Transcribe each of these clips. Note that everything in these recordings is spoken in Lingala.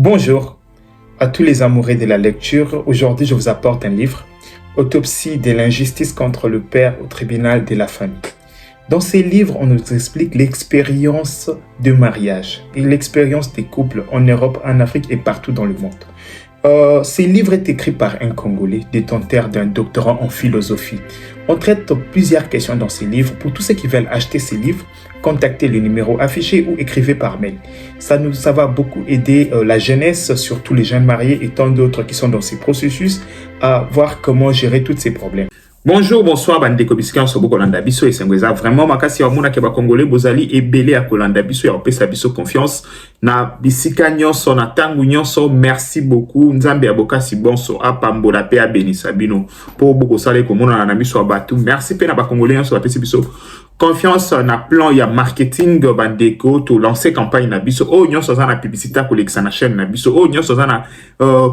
Bonjour à tous les amoureux de la lecture. Aujourd'hui, je vous apporte un livre, Autopsie de l'injustice contre le père au tribunal de la famille. Dans ces livres, on nous explique l'expérience de mariage et l'expérience des couples en Europe, en Afrique et partout dans le monde. Ce livre est écrit par un Congolais, détenteur d'un doctorat en philosophie. On traite plusieurs questions dans ces livres. Pour tous ceux qui veulent acheter ces livres, contactez le numéro affiché ou écrivez par mail. Ça va beaucoup aider la jeunesse, surtout les jeunes mariés et tant d'autres qui sont dans ces processus, à voir comment gérer tous ces problèmes. Bonjour, bonsoir, bandeko bisika sobo kolanda biso et sengweza. Vraiment, makasi ya muna ke ba Congolais bozali ebele ya kolanda biso ya opesa biso confiance na bisika nyonso na tangu nyonso. Merci beaucoup. Nzambe ya bokasi bonso apambola pe abenisa bino po boko sale ko mona na biso abatu. Merci pe na ba Congolais nyonso apesi biso confiance na plan ya marketing bandeko to lancer campagne na biso o nyonso za na publicité ko lekisa na chaîne na biso o nyonso za na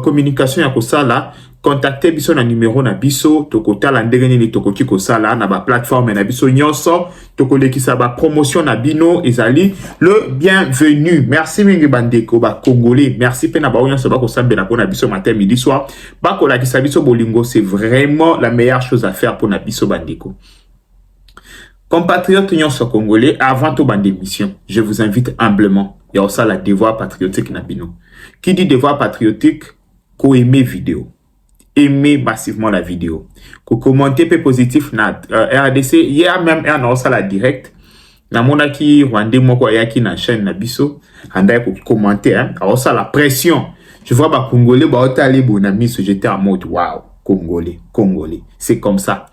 communication ya kosala. Contactez biso na numéro na biso tokotala ndenge nini tokoki kosala na ba plateforme na biso nyonso tokolekisa ba promotion na bino ezali le bienvenu. Merci mingi bandeko ba Congolais, merci pe na ba nyonso ba kosambela pona biso matin midi soir ba kolakisa biso bolingo, c'est vraiment la meilleure chose à faire pour na biso bandeko. Compatriotes nyonso congolais, avant tout bande émission, je vous invite humblement ya osala devoir patriotique na bino. Qui dit devoir patriotique, ko aimer vidéo. Aimez massivement la vidéo. Ko commenter peu positif na RDC. Hier même on a la direct. Na mona ki Rwandais moko yaki na chaîne na biso. Anda ko commenter hein. Alors ça la pression. Je vois ba Congolais ba otali bona miso, j'étais en mode waouh, Congolais. C'est comme ça.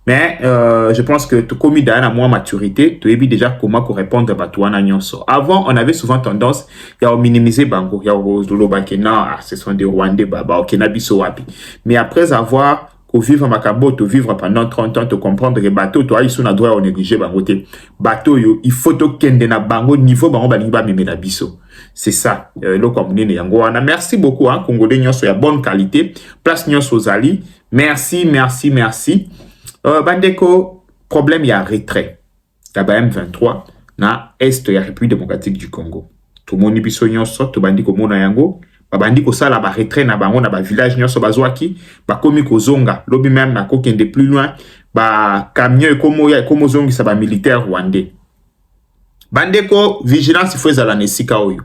Mais je pense que tout comme dans la moins maturité, tu es déjà comment répondre à toi na nyonso. Avant, on avait souvent tendance à minimiser bango, ya ozolo bakena, ce sont des Rwandais baba, okena biso wapi. Mais après avoir vivre makabo, to vivre pendant 30 ans, te comprendre que bateau, toi ils sont na droit à négliger bango te. Bateau yo, il faut to kende na bango niveau bango balinga meme na biso. C'est ça. Le communé yango wana. Merci beaucoup hein, Congolais nyonso ya bonne qualité. Place nyonso zali. Merci. Bandeko, problème y a retrait. D'abord M23 na est ya République démocratique du Congo. Tout le monde biso nyonso to bandiko mona yango, ba bandiko sala ba retrait na bango na ba village nyonso bazwaki, ba komi ko zonga, lobi même na ko kende plus loin, ba camion komo zongi sa ba militaire rwandais. Bandeko, vigilance faut ezala nesika oyo.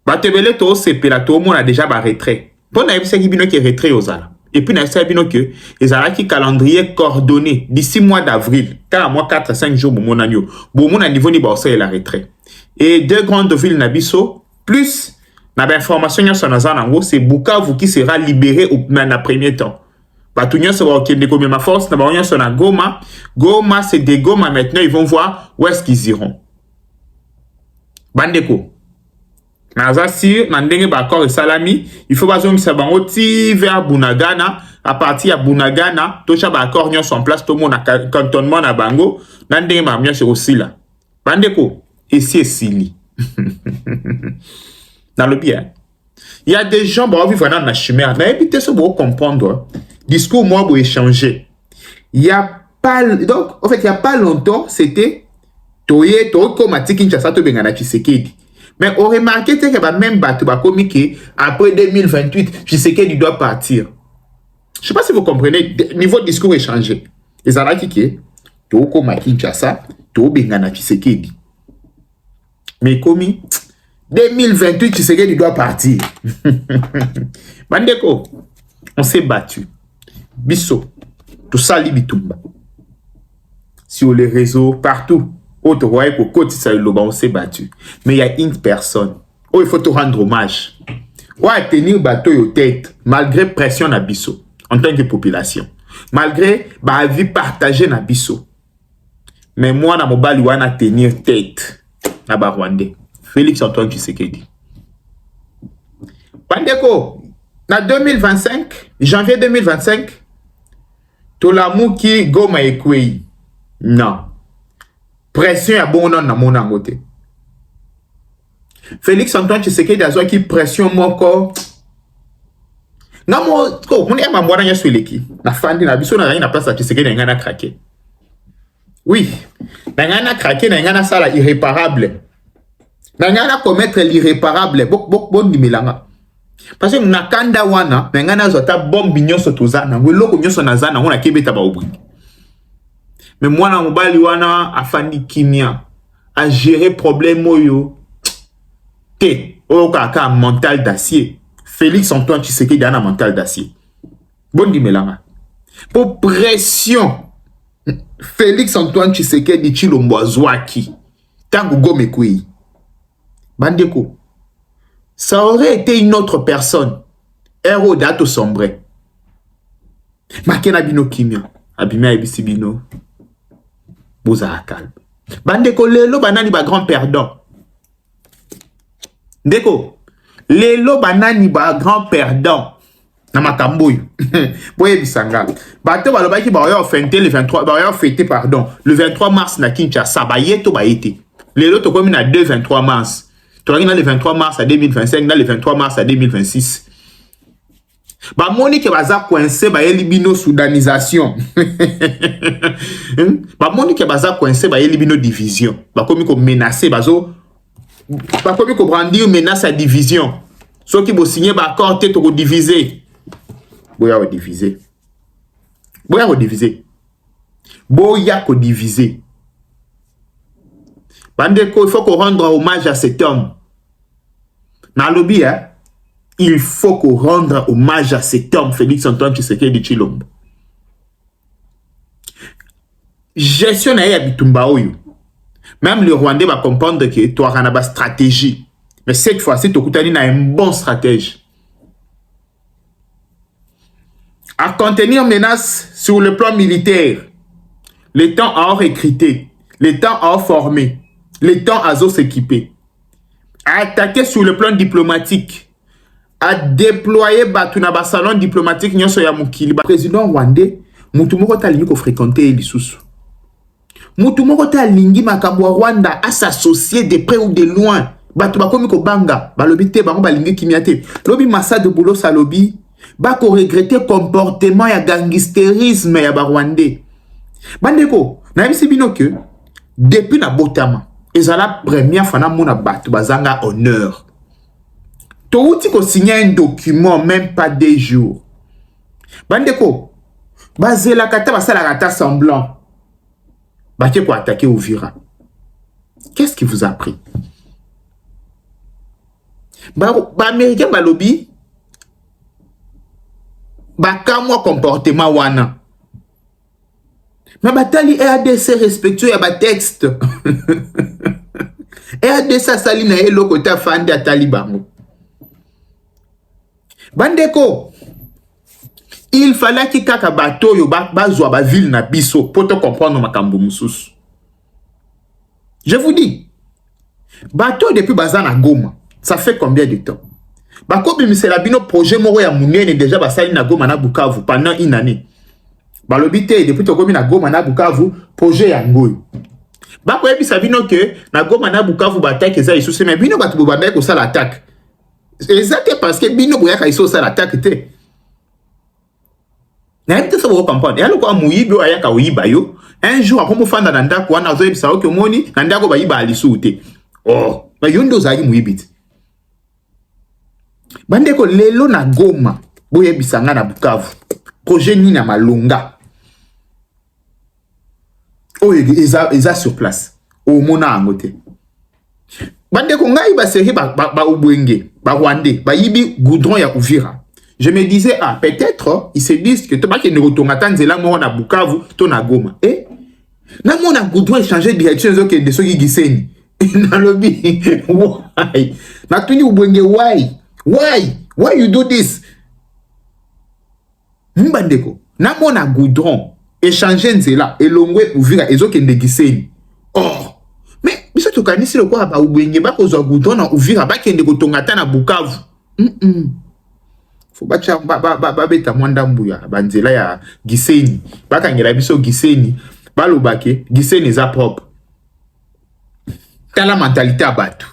Ba tebele to sepela to mona déjà ba retrait. Pona yebisa ki bino ki retrait ozala. Et puis, nous avons que les arachis calendrier coordonné d'ici mois d'avril, car à mois 4 à 5 jours, mon agneau, bon, à niveau ni bourse et la retrait. Et deux grandes villes Nabiso, plus, na information sur Nazanango, c'est Bukavu qui sera libéré au premier temps. Batounia sera ok, de combien ma force, na baounia sur la Goma. Goma, c'est des Goma maintenant, ils vont voir où est-ce qu'ils iront. Bandeko. Naza si nandenge bakor et salami, il faut bazon sa bango ti vers Bunagana, à partir à Bunagana, tocha bakor nyon son place tout le monde a cantonnement na bango, nandenge ma mien c'est aussi là. Bandeko, ici et Sili. Dans le bien. Il y a des gens qui vivent dans la chimère, mais évitez ce pour comprendre. Discours moi pour échanger. Il y a pas donc en fait il y a pas longtemps, c'était toye comme Kinshasa to bengana Tshisekedi. Mais on remarque que même bateau comme que après 2028, je sais qu'il doit partir. Je ne sais pas si vous comprenez, niveau de discours échangé. Les Arabes qui est, tout comme Kinshasa, tout bengana Tshisekedi. Mais comme 2028, Tshisekedi doit partir. Bandeko, on s'est battu. Bisso, tout ça libitumba. Sur les réseaux, partout. Autre royaume au côté ça on s'est battu. Mais il y a une personne. Oh, il faut te rendre hommage. Ouais, tenir bateau au tête malgré pression na biso en tant que population. Malgré ba vie partagée na biso. Mais moi na mobali wana tenir tête na ba Rwandais. Félix Antoine Tshisekedi. Bandeko, na 2025, janvier 2025, to l'amour qui Goma Ekwei. Non. Pression à bon nom na mon angote. Félix Antoine Tshisekedi a qui pression mon corps. Na mo ko on est ma mwana ya sweleki. Na fandi na biso na place à Tshisekedi ngana craquer. Oui. Na ngana craquer na ngana sala irréparable. Nangana commettre l'irréparable, bon nimelanga. Parce que nakanda wana, nangana zota bombi nyonso toza, nango loko nyonso naza, nango na kebeta ba obri. Mais moi na mobali wana afandi kimia, a gérer problème oyo, te, oyo kaka mental d'acier. Félix Antoine Tshisekedi a un mental d'acier. Bon nimelanga. Pour pression, Félix Antoine Tshisekedi Tshilombo azwaki. Tango gomekui. Bandeko. Ça aurait été une autre personne. Héros dato sombre. Makena bino kimia. Abimia ebisi bino. Boza calme. Bandeko lelo banani ba grand perdant. Ndeko. Lelo banani ba grand perdant. Na makamboyo. Boye bisanga. Bato balobaki ba yo fêter le 23 ba yo fêter pardon, le 23 mars na Kinshasa ba yeto ba été. Lelo to komi na 23 mars. Tu as le 23 mars à 2025, dans le 23 mars à 2026. Bah, Monique baza coincé, bah, elibino soudanisation. Bah, Monique baza coincé, bah, elibino division. Bah, comme il menacé, bah, comme il brandir menace à division. Ceux qui vont signer, bah, accord, t'es au diviser. Boya au diviser. Boya au diviser. Boya au diviser. Bandeko, il faut qu'on rende hommage à cet homme. Dans le lobby, hein, il faut qu'on rende hommage à cet homme, Félix Antoine Tshisekedi Tshilombo. Gestion na bitumba oyo. Même le Rwandais va comprendre que tu as une stratégie. Mais cette fois-ci, tu as un bon stratège. À contenir menace sur le plan militaire, le temps à recruter, le temps à former, le temps à s'équiper, à attaquer sur le plan diplomatique, à déployer batuna salon diplomatique nyonso ya mukili. Président rwandais, mutu moko talingi ko fréquenter lisusu. Mutu moko talingi makambo Rwanda à s'associer de près ou de loin. Batu bakomi ko banga, balobi te bango balingi kimiate. Lobi massa de boulot sa lobi, ba ko regretter comportement ya gangsterisme ya ba rwandais. Bandeko, na bisi bino que depuis na botama et ça la première fois na mona batu bazanga honneur. Touti ko signer un document même pas 2 jours. Bandeko, basé la kata basala kata semblant. Baké ko attaquer Uvira. Qu'est-ce qui vous a pris? Ba américain ba lobby ba kamwa comportement wana. Mais batali RDC respectueux ya ba texte. RDC sali na elo kota fandi ya talibango. Bandeko, il fallait que kaka bato yo bazwa ba ville na biso pour te comprendre makambo mususu. Je vous dis, bato depuis bazana Goma, ça fait combien de temps? Bako bimisela bino projet moko ya munene déjà basali na Goma na Bukavu pendant une année. Balobite depuis to komi na Goma na Bukavu projet ya ngoyo. Bako yebisa bino que na Goma na Bukavu bataki eza isusu mais bino batu bobanda ko sala attaque. Exactement parce que bino boyaka iso sala attaque te. Na yebite ça vous comprendre. Ya loko amuyibi ayaka uyiba yo. Un jour akomo fanda na ndako wana azo yebisa oke moni na ndako bayiba alisu te. Oh, ba yondo zaki muyibiti. Bandeko lelo na Goma boyebisa nga na Bukavu. Projet ni na Malonga. Oh, ils a sur place. Au mona angote. Bandeko ngai ba série ba ubwenge, ba Rwandais, ba yibi goudron ya Uvira. Je me disais ah peut-être ils se disent que tobaki ne retonga tanzela mo na Bukavu to na Goma. Eh? Na mo na goudron changer direction zo ke de soki giseni. Na lobby. Why? Na tuni ubwenge why? Why you do this? Mbandeko, na mo na goudron échanger nzela elongwe Uvira ezokende giseni. Oh, mais biso tokanisi le kwa ba ubwenge ba kozwa goudron na Uvira ba kende kotonga ta na Bukavu. Faut bacha ba beta mwanda mbuya ba nzela ya giseni. Ba kangela biso giseni, ba lobake giseni za propre. Tala mentalité ya batu.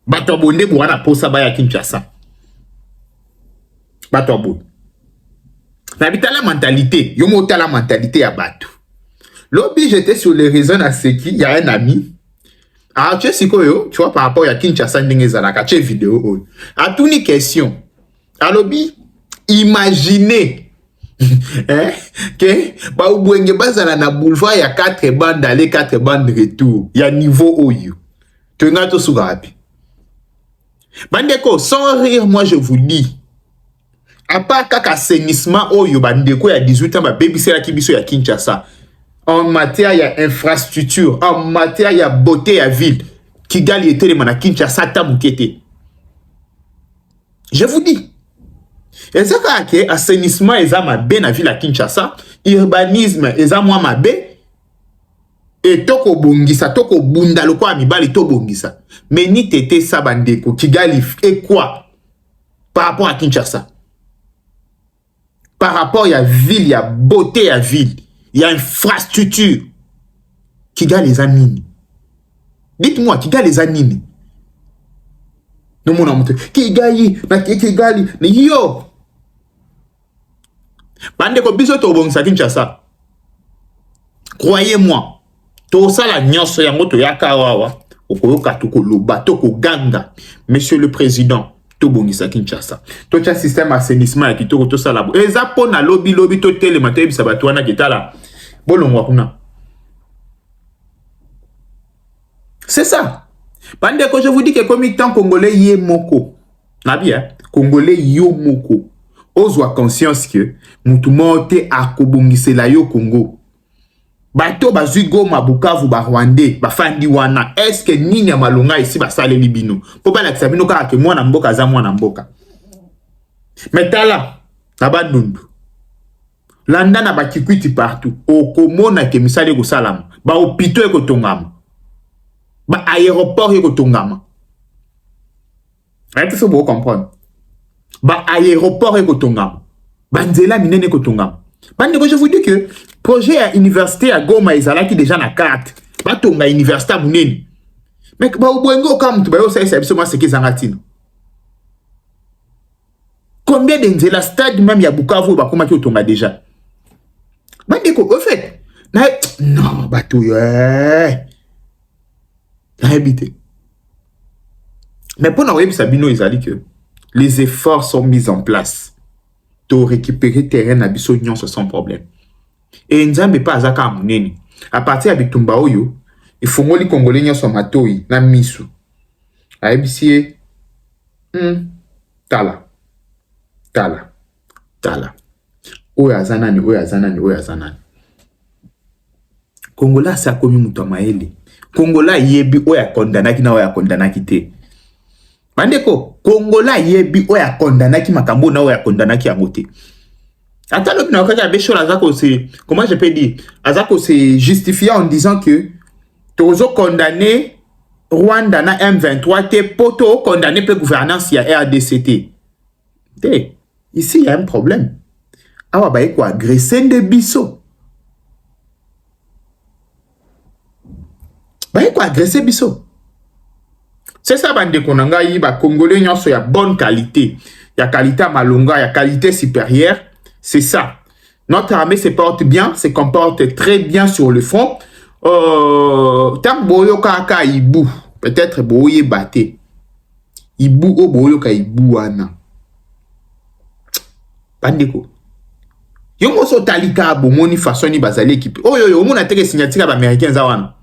Bato bonde bwana posa ba ya Kinshasa. Bato bonde. N'habite la mentalité, yo mota la mentalité à Batou. Lobby, j'étais sur les réseaux à Seki, il y a un ami. Ah, tu sais quoi, tu vois, par rapport à Kinshasa, tu as vidéo. À toute une question. Alobi, imaginez hein, que bah ubwenge bazala na boulevard, il y a 4 bandes d'aller, 4 bandes de retour. Il y a niveau oyo. Tu regardes tout sur rapide. Bandeko, sans rire, moi je vous dis, à part kaka assainissement oyo, bandeko, il y a 18 ans, ma baby c'est la kibiso ya Kinshasa. En matière, il y a infrastructure. En matière, il y a beauté à ville. Kigali était le mana Kinshasa tabukete. Je vous dis. Et ça que assainissement est ma ben à ville à Kinshasa, urbanisme est à moi ma ben. Et toko bongisa, toko bunda lo kwa mibali to bongisa. Mais ni tete sa bandeko Kigali et quoi par rapport à Kinshasa? Par rapport à ville, il y a beauté à ville. Il y a infrastructure. Kigali les anini. Dites-moi, Kigali les anini. Non, mon amour. Kigali, yo. Bande ko biso to bon sa Kinshasa. Croyez-moi. To sala nyonso yango to yakawawa. Okoyoka to ko loba to ko ganga. Monsieur le président, to bongisa Kinshasa. To cha système assainissement ya kitoko to sala. Eza pona lobby to tele matebi sabatwana kitala. Bolongwa kuna. C'est ça. Pendant que je vous dis que comme il temps congolais yé moko. Na bien, congolais yo moko. Ozwa conscience que mutu monte akobongise la yo Congo. Bato bazui Goma Bukavu ba Rwandais ba fandi wana. Est-ce que nini ya malonga ici ba sale libino? Po ba la kisabino ka ke mwana mboka za mwana mboka. Metala nabandundu. Landa na ba kikwiti partout. Okomona ke misale ko salam. Ba opito e ko tongama. Ba aéroport yeko tongama. Est-ce que vous comprenez? Ba aéroport yeko tongama. Ba nzela minene ko tongama. Bande ko je vous dis que projet à université à Goma ezala qui déjà na carte. Ba tonga université munene. Mais ba ubwengo ka mutu ba yo sa service moi c'est que zangatino. Combien de nzela stade même ya Bukavu ba koma ki tonga déjà. Bande ko au fait. Non, ba to yo. Habité. Mais pour nous, Sabino, ils ont dit que les efforts sont mis en place pour récupérer terrain à Bissognon sans problème. Et Nzambe pas azaka amuneni. À partir de Bitumba Oyo, il faut que les Congolais soient matoi, na misu. Abisie, tala. Oya zanani. Congolais, ça a commis Moutamaele. Kongola yebi oya kondanaki na oya kondanaki te. Bandeko, Kongola yebi oya kondanaki makambo na oya kondanaki yango te. Attends, le pina okaka besho azako c'est comment je peux dire? Azako c'est justifié en disant que tozo condamné Rwanda na M23 te poto condamné pe gouvernance ya RDCT. Te, ici il y a un problème. Awa ba eko agresser de biso. Bah quoi agresser biso. C'est ça bande konanga yi ba congolais nyonso ya bonne qualité. Ya qualité malonga, ya qualité supérieure, c'est ça. Notre armée se porte bien, se comporte très bien sur le front. Tant boyo kaka ibu, peut-être boye baté. Ibu o boyo ka ibu wana. Bandeko. Yo moso talika bomoni façon ni bazali équipe. Oh yo mona teke signature ba américain za wana.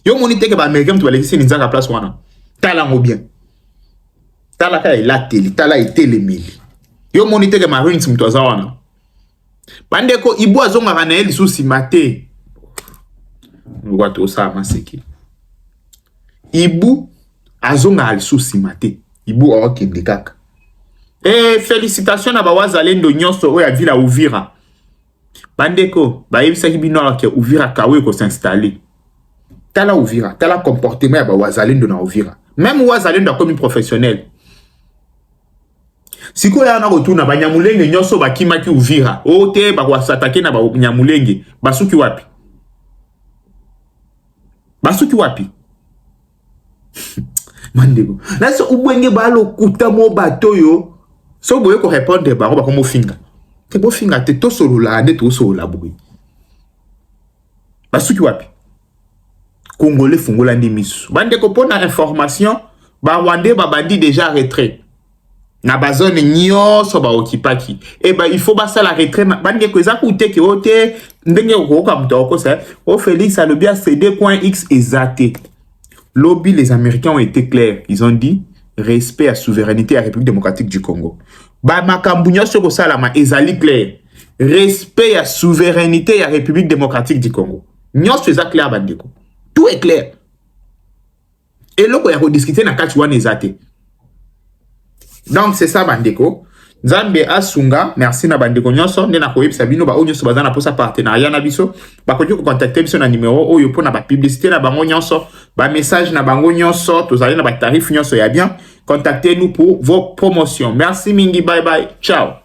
Yo moni teke ba américain tu va laisser ni nzaka place wana. Tala ngo bien. Tala ka la télé, tala itelemeli. Yo moni teke marines mtu za wana. Bandeko ibu azonga kana eli susi mate. Ngwato sa maseki. Ibu azonga ali susi mate. Ibu okende kaka. Félicitations à Bawazalendo nyonso oya villa Uvira. Bandeko, ba yebisa ki bino ke Uvira kawe ko s'installer. Tala Uvira, tala comportement ya Bawazalendo na Uvira. Même Wazalendo comme professionnel. Siko ya na retourna ba Nyamulenge nyonso ba kimaki Uvira. O te ba wasatake na ba Nyamulenge. Basuki wapi? Basuki wapi? Mandeko. Na so ubwenge balo kutamo batoyo. So boye ko répondre ba ko mo finga. Te bo finga te to solo la de to solo la boy. Basuki wapi? Congolais fungola ndemisu. Bande ko pona information, ba Rwandais ba bandi déjà retrait. Na bazone nyonso ba okipaki. Et ben il faut basa la retrait bande ko za ku te ke ote ndenge ko ka mutoko ça. O Félix a le bien CD.X exacté. Lobby les Américains ont été clairs. Ils ont dit respect à souveraineté à la République démocratique du Congo. Ba makambu nyonso ko sala ma ezali clair. Respect à souveraineté à la République démocratique du Congo. Nyonso eza clair bandeko. Tout est clair. Et là, on a rediscuté dans le ezate. Donc, c'est ça, bandeko. Nzambe asunga, merci na bandeko nyonso, nde na koyeb sabino ba onyoso bazana pour sa partenariat na biso. Ba konyo ko contacter biso na numéro oyo po na ba publicité na bango nyonso, ba message na bango nyonso, tozali na ba tarif nyonso ya bien. Contactez-nous pour vos promotions. Merci mingi, bye bye. Ciao.